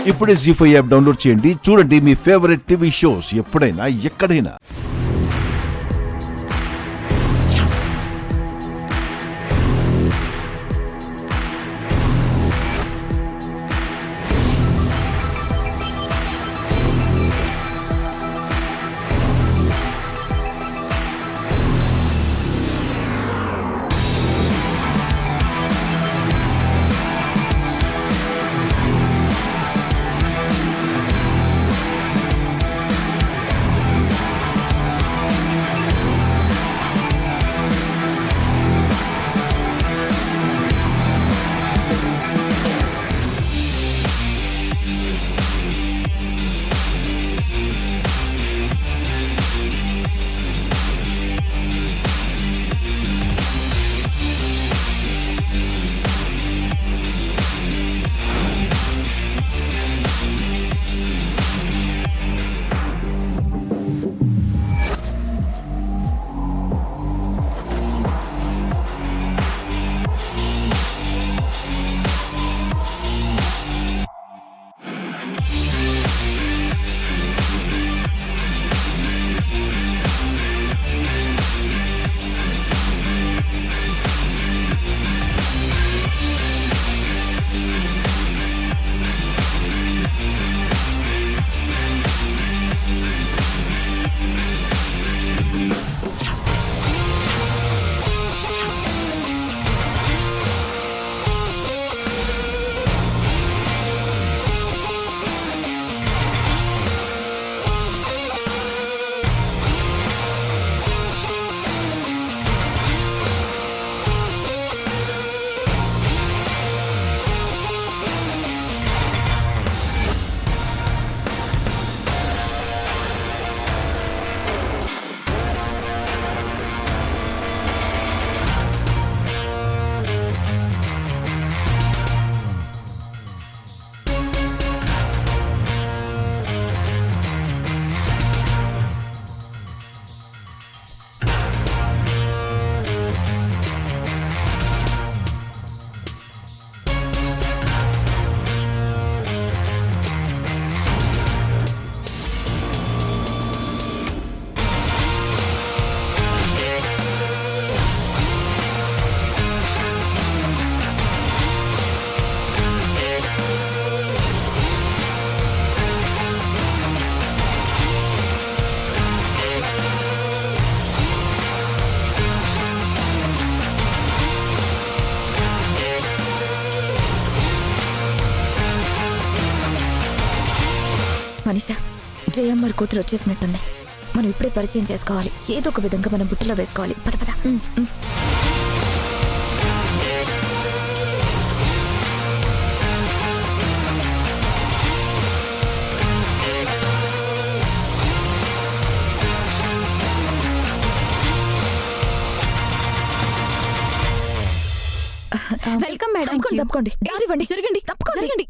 ఇప్పుడే జీ5 app download చేయండి. చూడండి మీ ఫేవరెట్ టీవీ షోస్ ఎప్పుడైనా ఎక్కడైనా. మనీషా, జయమ్మర్ కూతురు వచ్చేసినట్టుంది. మనం ఇప్పుడే పరిచయం చేసుకోవాలి. ఏదో ఒక విధంగా మనం బుట్టలో వేసుకోవాలి. పద పద. Welcome madam. తప్పుకోండి. ఇవ్వండి. జరగండి. తప్పుకోండి.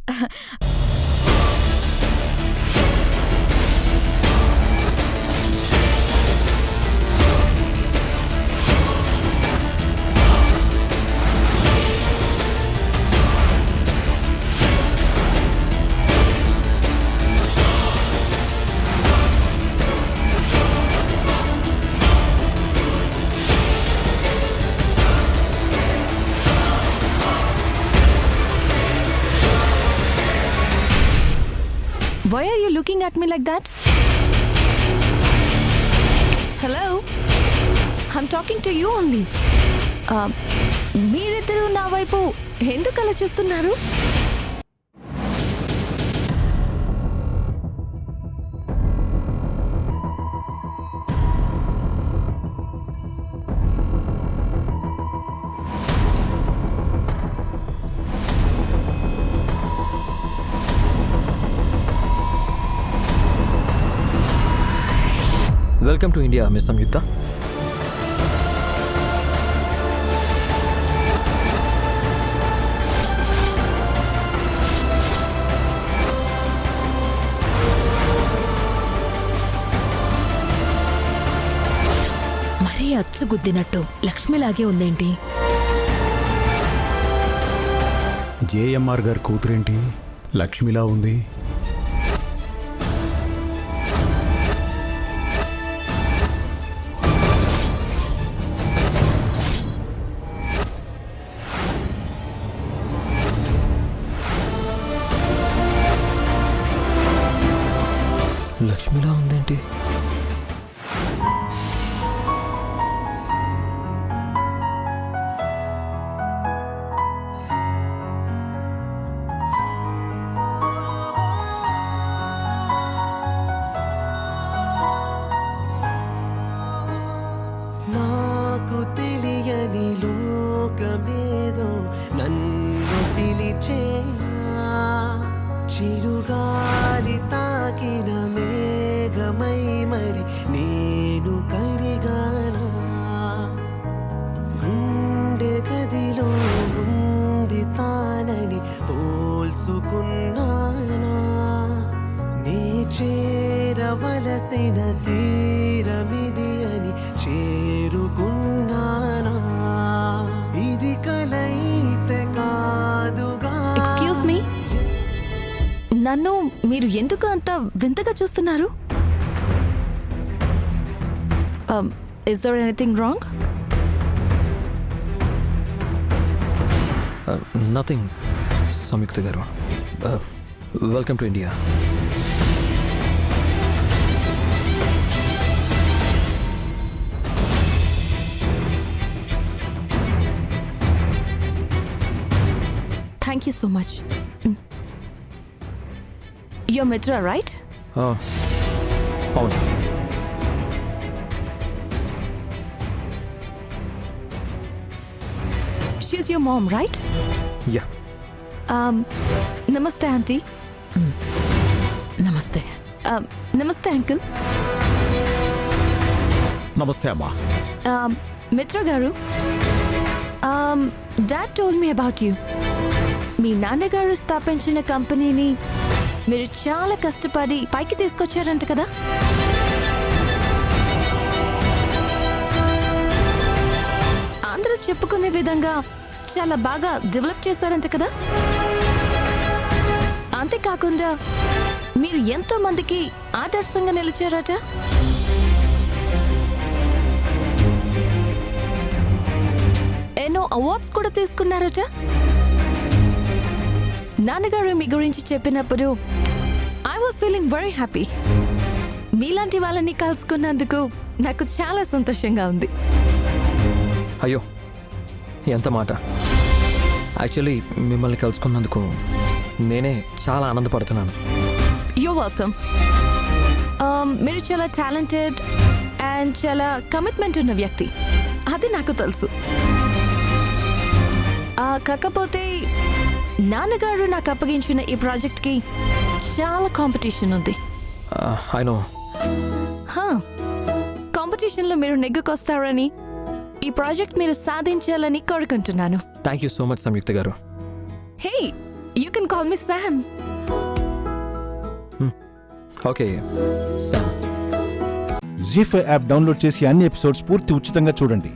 Why are you looking at me like that? Hello? I'm talking to you only. మీరిద్దరూ నా వైపు ఎందుకు అలా చూస్తున్నారు? Welcome to India, Miss Samyukta. మరీ అచ్చుగుద్దినట్టు లక్ష్మిలాగే ఉందేంటి? జేఎంఆర్ గారి కూతురేంటి లక్ష్మిలా ఉంది? లక్ష్మిలా ఉందేంటి? నాకు తెలియని లోకమేదో నన్ను పిలిచేనా, చిరుగాలి తాకిన మేఘమై మరి నేను కరిగానా, గుండె గదిలో ఉంది తానని పోల్చుకున్నానా, నీ చేరవలసిన తీరమిది అని చేరుకున్నానా, ఇది కలయితే కాదుగా. ఎక్స్క్యూజ్ మీ, నన్ను మీరు ఎందుకు అంత వింతగా చూస్తున్నారు? Is there anything wrong? Nothing Samyuktha గారు. Welcome to India. Thank you so much. You're Mitra, right? అవును. She's your mom, right? Yeah. Namaste, auntie. నమస్తే. Namaste, uncle. నమస్తే అమ్మా. Mitra garu, Dad told me about you. మీ నాన్నగారు స్థాపించిన కంపెనీని మీరు చాలా కష్టపడి పైకి తీసుకొచ్చారంట కదా? అందరూ చెప్పుకునే విధంగా చాలా బాగా డెవలప్ చేశారంట కదా? అంతేకాకుండా మీరు ఎంతో మందికి ఆదర్శంగా నిలిచారట. ఎన్నో అవార్డ్స్ కూడా తీసుకున్నారట. నాన్నగారు మీ గురించి చెప్పినప్పుడు I was feeling very happy. మీలాంటి వాళ్ళని కలుసుకున్నందుకు నాకు చాలా సంతోషంగా ఉంది. అయ్యో, ఎంత మాట. యాక్చువల్లీ మిమ్మల్ని కలుసుకున్నందుకు నేనే చాలా ఆనందపడుతున్నాను. You welcome. మీరు చాలా టాలెంటెడ్ అండ్ చాలా కమిట్మెంట్ ఉన్న వ్యక్తి, అది నాకు తెలుసు. కాకపోతే నాన్నగారు నాకు అప్పగించిన ఈ ప్రాజెక్ట్కి చాలా కాంపిటీషన్ ఉంది. I know. కాంపిటీషన్లో మీరు నెగ్గుకొస్తారని, ఈ ప్రాజెక్ట్ మీరు సాధించాలని కోరుకుంటున్నాను. Thank you so much Samyuktha గారు. Hey, you can call me Sam. Okay. Zee five app download చేసి అన్ని ఎపిసోడ్స్ పూర్తి ఉచితంగా చూడండి.